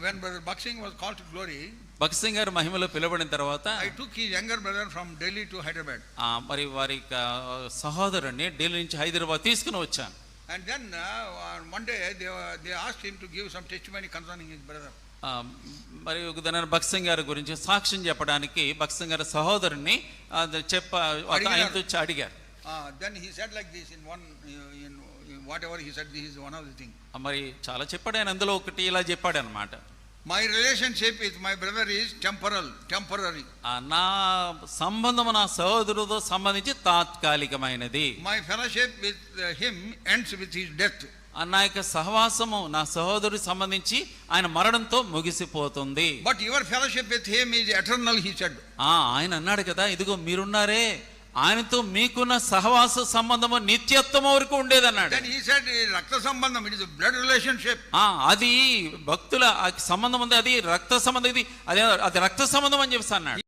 when Brother Bakht Singh was called to glory, Bhagat Singh గారు మహిమలో పిలువబడిన తర్వాత I took his younger brother from Delhi to Hyderabad. మరి వారి సహోదరుని ఢిల్లీ నుంచి హైదరాబాద్ తీసుకుని వచ్చాను. And then one day they asked him to give some testimony concerning his brother. మరి ఒక దినాన భగత్ సింగ్ గారి గురించి సాక్ష్యం చెప్పడానికి భగత్ సింగ్ గారి సహోదరుని ఆయనతో అడిగారు. Then he said like this in whatever he said, this is one of the things. మరి చాలా చెప్పాడు ఆయన, అందులో ఒకటి ఇలా చెప్పాడు అన్నమాట. My relationship with my brother is temporary. నా సంబంధం నా సహోదరుడితో సంబంధించి తాత్కాలికమైనది. My fellowship with him ends with his death. నా యొక్క సహవాసము నా సహోదరుడికి సంబంధించి ఆయన మరణంతో ముగిసిపోతుంది. But your fellowship with him is eternal, he said. ఆయన అన్నాడు కదా, ఇదిగో మీరున్నారే, ఆయనతో మీకున్న సహవాస సంబంధము నిత్యత్వం వరకు ఉండేదన్నాడు. Then he said రక్త సంబంధం, it is a blood relationship. అది భక్తుల సంబంధం ఉంది, అది రక్త సంబంధం, అది రక్త సంబంధం అని చెప్పి అన్నాడు.